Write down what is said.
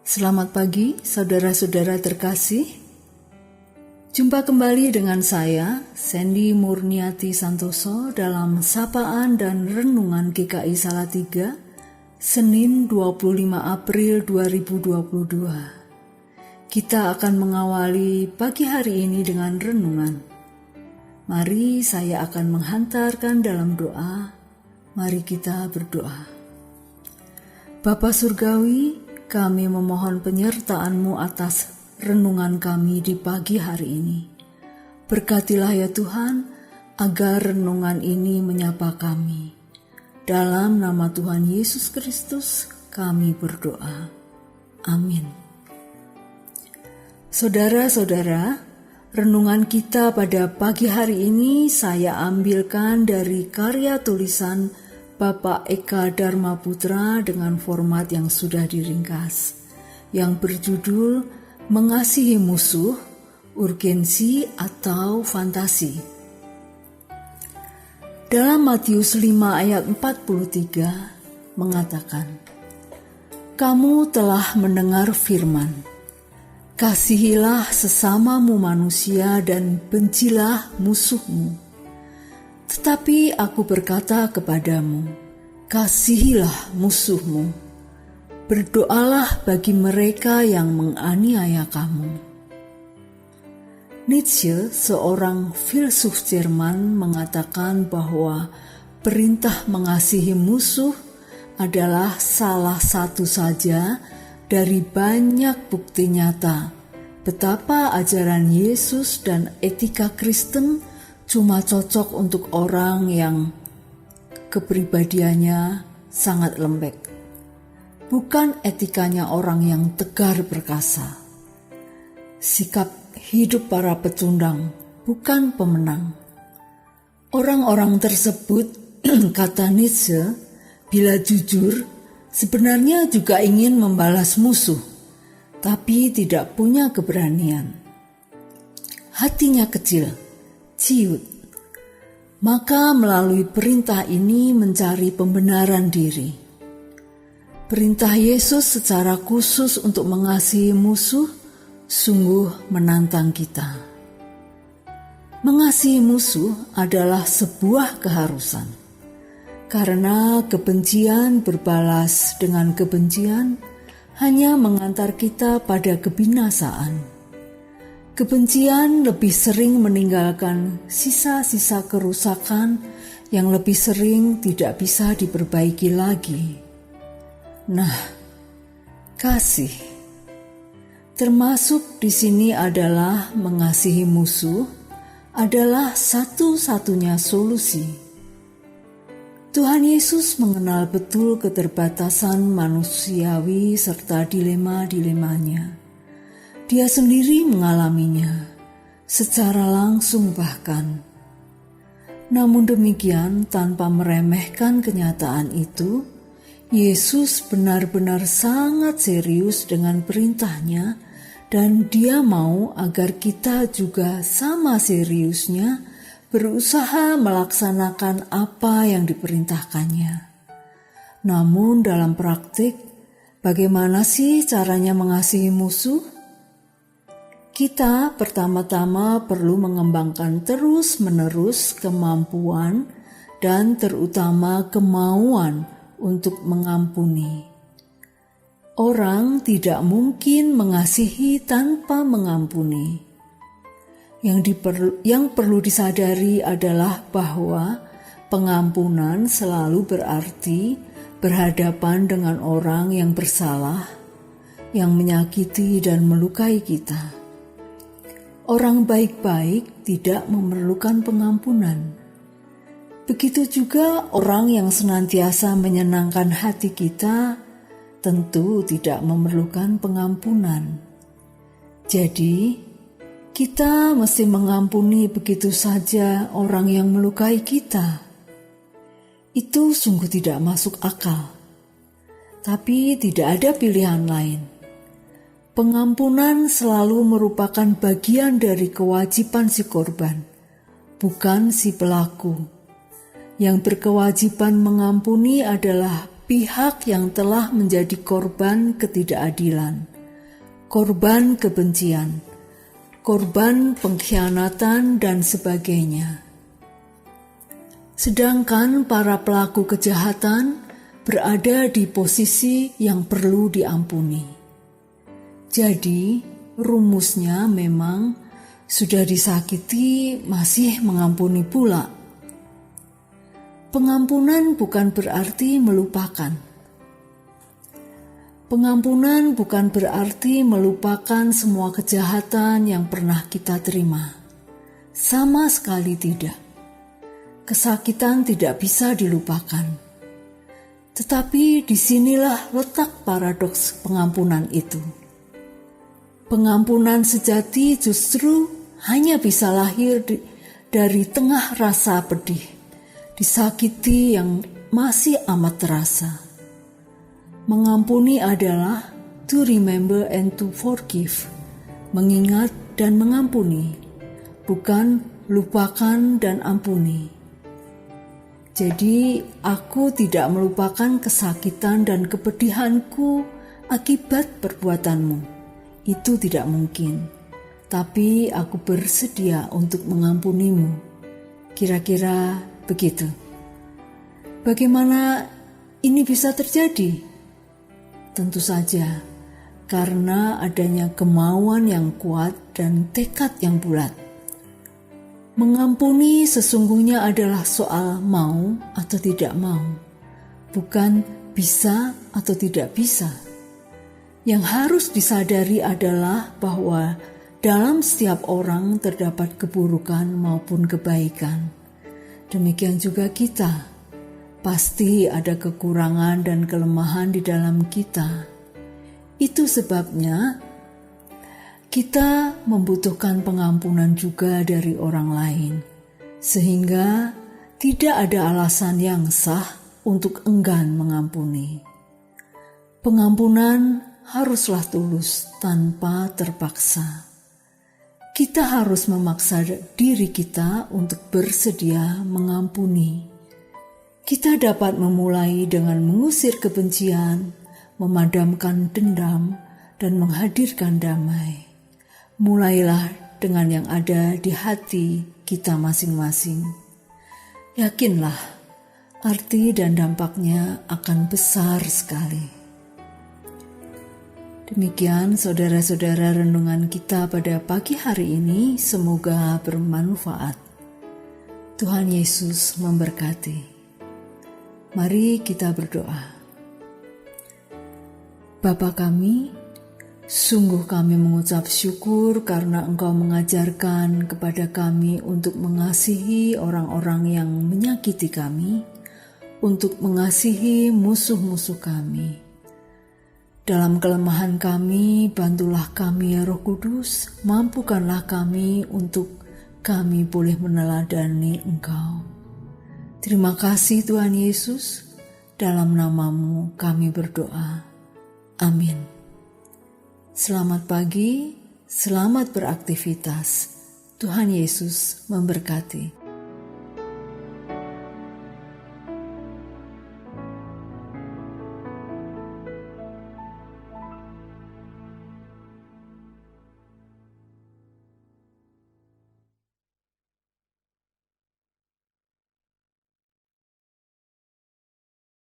Selamat pagi, saudara-saudara terkasih. Jumpa kembali dengan saya, Sandy Murniati Santoso, dalam Sapaan dan Renungan GKI Salatiga, Senin 25 April 2022. Kita akan mengawali pagi hari ini dengan renungan. Mari saya akan menghantarkan dalam doa. Mari kita berdoa. Bapa Surgawi, kami memohon penyertaan-Mu atas renungan kami di pagi hari ini. Berkatilah ya Tuhan, agar renungan ini menyapa kami. Dalam nama Tuhan Yesus Kristus kami berdoa. Amin. Saudara-saudara, renungan kita pada pagi hari ini saya ambilkan dari karya tulisan Bapak Eka Dharma Putra dengan format yang sudah diringkas, yang berjudul Mengasihi Musuh, Urgensi atau Fantasi. Dalam Matius 5 ayat 43 mengatakan, "Kamu telah mendengar firman, kasihilah sesamamu manusia dan bencilah musuhmu. Tetapi aku berkata kepadamu, kasihilah musuhmu, berdoalah bagi mereka yang menganiaya kamu." Nietzsche, seorang filsuf Jerman, mengatakan bahwa perintah mengasihi musuh adalah salah satu saja dari banyak bukti nyata betapa ajaran Yesus dan etika Kristen cuma cocok untuk orang yang kepribadiannya sangat lembek, bukan etikanya orang yang tegar perkasa. Sikap hidup para pecundang, bukan pemenang. Orang-orang tersebut, kata Nietzsche, bila jujur, sebenarnya juga ingin membalas musuh, tapi tidak punya keberanian. Hatinya kecil, ciut. Maka melalui perintah ini mencari pembenaran diri. Perintah Yesus secara khusus untuk mengasihi musuh sungguh menantang kita. Mengasihi musuh adalah sebuah keharusan, karena kebencian berbalas dengan kebencian hanya mengantar kita pada kebinasaan. Kebencian lebih sering meninggalkan sisa-sisa kerusakan yang lebih sering tidak bisa diperbaiki lagi. Nah, kasih termasuk di sini adalah mengasihi musuh adalah satu-satunya solusi. Tuhan Yesus mengenal betul keterbatasan manusiawi serta dilema-dilemanya. Dia sendiri mengalaminya, secara langsung bahkan. Namun demikian, tanpa meremehkan kenyataan itu, Yesus benar-benar sangat serius dengan perintahnya, dan Dia mau agar kita juga sama seriusnya berusaha melaksanakan apa yang diperintahkannya. Namun dalam praktik, bagaimana sih caranya mengasihi musuh? Kita pertama-tama perlu mengembangkan terus-menerus kemampuan dan terutama kemauan untuk mengampuni. Orang tidak mungkin mengasihi tanpa mengampuni. Yang perlu disadari adalah bahwa pengampunan selalu berarti berhadapan dengan orang yang bersalah, yang menyakiti dan melukai kita. Orang baik-baik tidak memerlukan pengampunan. Begitu juga orang yang senantiasa menyenangkan hati kita tentu tidak memerlukan pengampunan. Jadi, kita mesti mengampuni begitu saja orang yang melukai kita. Itu sungguh tidak masuk akal. Tapi tidak ada pilihan lain. Pengampunan selalu merupakan bagian dari kewajiban si korban, bukan si pelaku. Yang berkewajiban mengampuni adalah pihak yang telah menjadi korban ketidakadilan. korban kebencian, korban pengkhianatan, dan sebagainya. Sedangkan para pelaku kejahatan berada di posisi yang perlu diampuni. Jadi, rumusnya memang sudah disakiti masih mengampuni pula. Pengampunan bukan berarti melupakan. Pengampunan bukan berarti melupakan semua kejahatan yang pernah kita terima. Sama sekali tidak. Kesakitan tidak bisa dilupakan. Tetapi disinilah letak paradoks pengampunan itu. Pengampunan sejati justru hanya bisa lahir dari tengah rasa pedih, disakiti yang masih amat terasa. Mengampuni adalah to remember and to forgive, mengingat dan mengampuni, bukan lupakan dan ampuni. Jadi, aku tidak melupakan kesakitan dan kepedihanku akibat perbuatanmu. Itu tidak mungkin. Tapi aku bersedia untuk mengampunimu. Kira-kira begitu. Bagaimana ini bisa terjadi? Tentu saja, karena adanya kemauan yang kuat dan tekad yang bulat. Mengampuni sesungguhnya adalah soal mau atau tidak mau, bukan bisa atau tidak bisa. Yang harus disadari adalah bahwa dalam setiap orang terdapat keburukan maupun kebaikan. Demikian juga kita. Pasti ada kekurangan dan kelemahan di dalam kita. Itu sebabnya kita membutuhkan pengampunan juga dari orang lain, sehingga tidak ada alasan yang sah untuk enggan mengampuni. Pengampunan haruslah tulus tanpa terpaksa. Kita harus memaksa diri kita untuk bersedia mengampuni. Kita dapat memulai dengan mengusir kebencian, memadamkan dendam, dan menghadirkan damai. Mulailah dengan yang ada di hati kita masing-masing. Yakinlah, arti dan dampaknya akan besar sekali. Demikian saudara-saudara renungan kita pada pagi hari ini, semoga bermanfaat. Tuhan Yesus memberkati. Mari kita berdoa. Bapa kami, sungguh kami mengucap syukur karena Engkau mengajarkan kepada kami untuk mengasihi orang-orang yang menyakiti kami, untuk mengasihi musuh-musuh kami. Dalam kelemahan kami, bantulah kami ya Roh Kudus, mampukanlah kami untuk kami boleh meneladani Engkau. Terima kasih Tuhan Yesus, dalam nama-Mu kami berdoa. Amin. Selamat pagi, selamat beraktivitas. Tuhan Yesus memberkati.